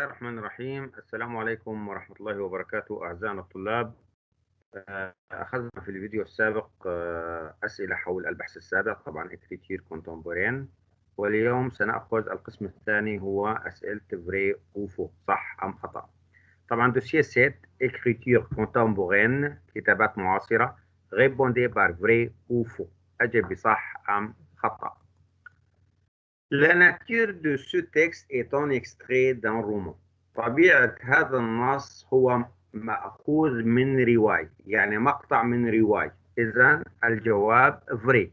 الله الرحمن الرحيم. السلام عليكم ورحمة الله وبركاته أعزائنا الطلاب. أخذنا في الفيديو السابق أسئلة حول البحث السابق، طبعا écriture contemporaine، واليوم سنأخذ القسم الثاني هو أسئلة vrai ou faux، صح أم خطأ. طبعا دوسية 7 écriture contemporaine، كتابات معاصرة، répondez par vrai ou faux، أجب بصح أم خطأ. La nature de ce texte est un extrait d'un roman. طبيعة هذا النص هو مأخوذ من رواية، يعني مقطع من رواية. إذن الجواب vrai.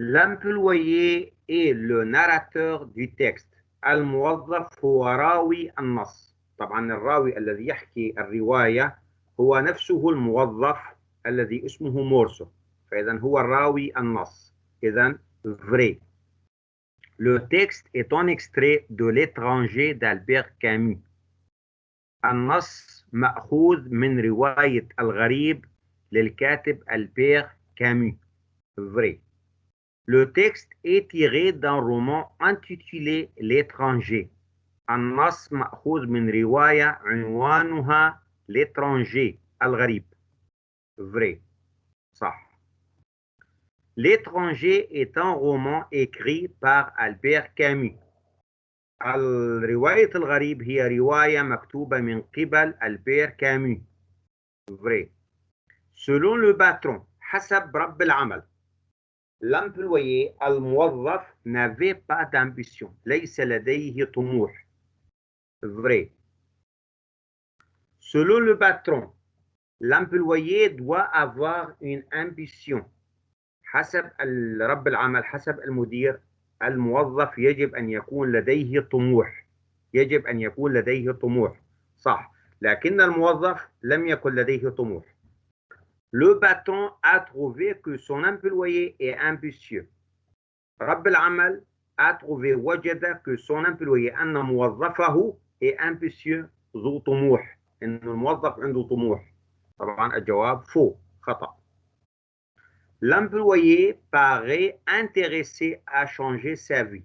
L'employé est le narrateur du texte. الموظف هو راوي النص. طبعا الراوي الذي يحكي الرواية هو نفسه الموظف الذي اسمه مورسو، فإذا هو الراوي النص. إذن vrai. Le texte est un extrait de L'étranger d'Albert Camus. النص مأخوذ من رواية الغريب للكاتب ألبير كامي. Vrai. Le texte est tiré d'un roman intitulé L'étranger. النص مأخوذ من رواية عنوانها L'étranger، الغريب. Vrai. صح. L'étranger est un roman écrit par Albert Camus. الرواية الغريب هي رواية مكتوبة من قبل ألبير كامي. Vrai. Selon le patron، حسب رب العمل. L'employé، الموظف، n'avait pas d'ambition، ليس لديه طموح. Vrai. Selon le patron، l'employé doit avoir une ambition. حسب رب العمل، حسب المدير، الموظف يجب أن يكون لديه طموح. يجب أن يكون لديه طموح، صح، لكن الموظف لم يكن لديه طموح. Le patron a trouvé que son employé est ambitieux. رب العمل a trouvé، وجد que son employé، أن موظفه est ambitieux، ذو طموح، أن الموظف عنده طموح. طبعا الجواب faux، خطأ. L'employé paraît intéressé à changer sa vie.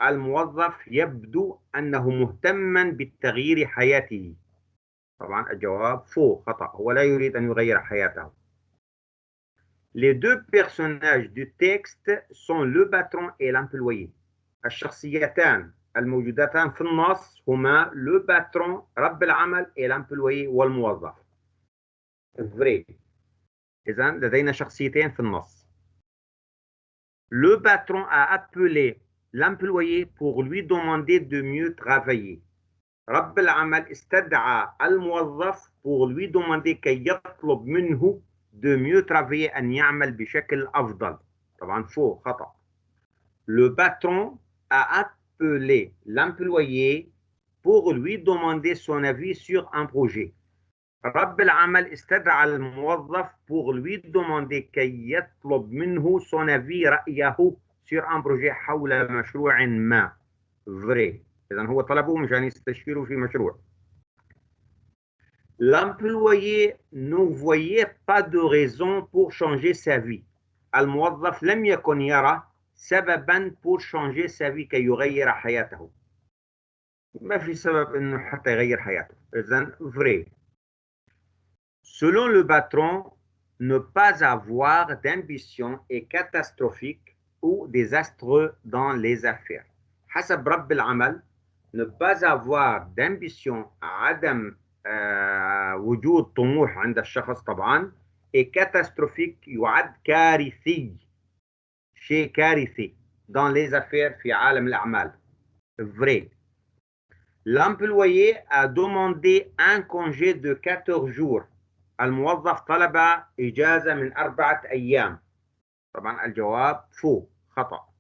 الموظف يبدو أنه مهتما بتغيير حياته. طبعا الجواب faux، خطأ، هو لا يريد أن يغير حياته. Les deux personnages du texte sont le patron et l'employé. الشخصيتان الموجودتان في النص هما le patron، رب العمل، et l'employé، والموظف. Vrai. إذن لدينا شخصيتين في النص. Le patron a appelé l'employé pour lui demander de mieux travailler. رب العمل استدعى الموظف pour lui demander كي يطلب منه de mieux travailler، أن يعمل بشكل أفضل. طبعا faux، خطأ. Le patron a appelé l'employé pour lui demander son avis sur un projet. رب العمل استدعى الموظف pour lui demander كي يطلب منه son avis، رأيه sur un projet، حول مشروع ما. Vrai. إذن هو طلبه مشان يستشيره في مشروع. L'employé ne voyait pas de raison pour changer sa vie. الموظف لم يكن يرى سببا pour changer sa vie، كي يغير حياته. ما في سبب إنه حتى يغير حياته. إذن vrai. Selon le patron، ne pas avoir d'ambition est catastrophique ou désastreux dans les affaires. حسب رب العمل، ne pas avoir d'ambition، عدم وجود طموح عند الشخص طبعا، est catastrophique، يعد كارثي، شيء كارثي dans les affaires، في عالم الأعمال. Vrai. L'employé a demandé un congé de 14 jours. الموظف طلب إجازة من 4 أيام. طبعا الجواب faux، خطأ.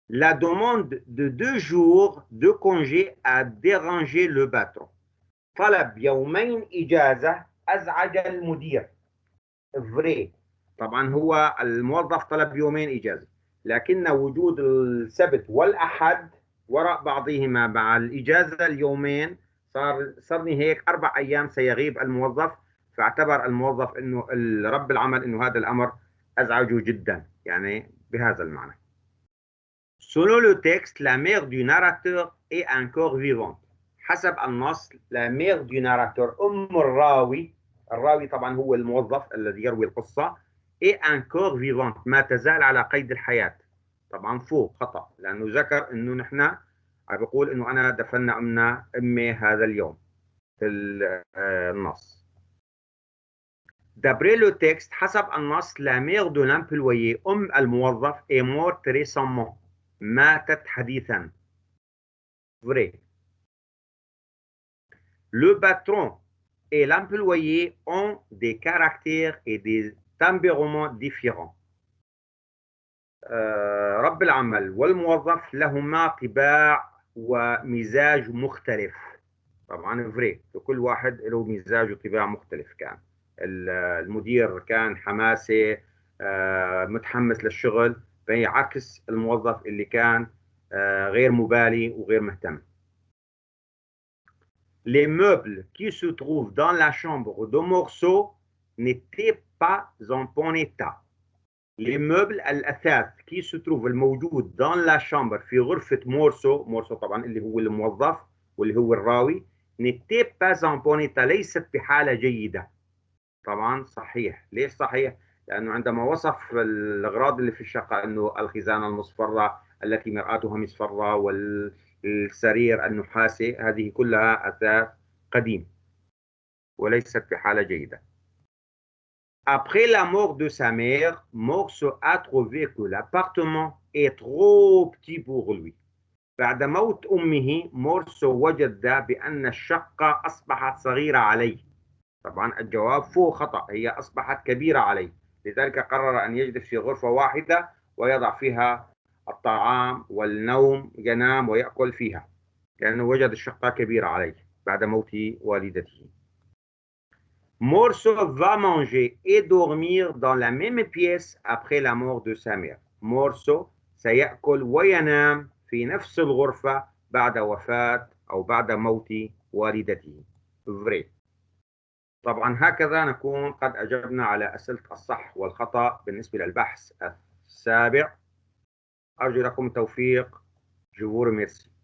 La demande de 2 jours de congé a dérangé le patron. طلب يومين إجازة أزعج المدير. Vrai. طبعا هو الموظف طلب يومين إجازة، لكن وجود السبت والأحد وراء بعضهما مع الإجازة اليومين صارني هيك 4 أيام سيغيب الموظف، فاعتبر الموظف إنه رب العمل إنه هذا الأمر أزعجه جدا، يعني بهذا المعنى. Selon le texte، la mère du narrateur est encore vivante. حسب النص لا مير دو ناراتور الراوي، الراوي طبعا هو الموظف الذي يروي القصة، اي انكور فيفانت ما تزال على قيد الحياة. طبعا فوق خطأ، لأنه ذكر انه نحن عم بيقول انه انا دفنا امي هذا اليوم في النص. D'après le texte حسب النص la mère de l'employé الموظف est morte récemment ماتت حديثا. Vrai. Le patron et l'employé ont des caractères et des tempéraments différents. رب العمل والموظف لهما طباع ومزاج مختلف. طبعا فري، كل واحد له مزاج وطباع مختلف. كان المدير كان حماسي متحمس للشغل، فيعكس الموظف اللي كان غير مبالي وغير مهتم. Les meubles qui se trouvent dans la chambre de Morceau n'étaient pas en bon état. Les meubles الأثاث qui se trouve الموجود dans la chambre في غرفة مورسو، مورسو طبعا اللي هو الموظف واللي هو الراوي، n'étaient pas en bon état ليست بحالة جيدة. طبعا صحيح. ليش صحيح؟ لأنه عندما وصف الأغراض اللي في الشقة أنه الخزانة المصفرة التي مرآتها مصفرة والسرير النحاسي، هذه كلها أثاث قديم وليست بحالة جيدة. Après la mort de sa mère, Morceau a trouvé que l'appartement est trop petit pour lui. بعد موت أمه، مورسو وجد بأن الشقة أصبحت صغيرة عليه. طبعا الجواب فوق خطأ، هي أصبحت كبيرة عليه، لذلك قرر أن يجلس في غرفة واحدة ويضع فيها الطعام والنوم، ينام ويأكل فيها، لأنه وجد الشقة كبيرة عليه بعد موت والدته. Morceau va manger et dormir dans la même pièce après la mort de sa mère. Morceau سيأكل وينام في نفس الغرفة بعد وفاة أو بعد موت والدته. Vrai. طبعا هكذا نكون قد أجبنا على أسئلة الصح والخطأ بالنسبة للبحث السابع. أرجو لكم التوفيق. Je vous remercie.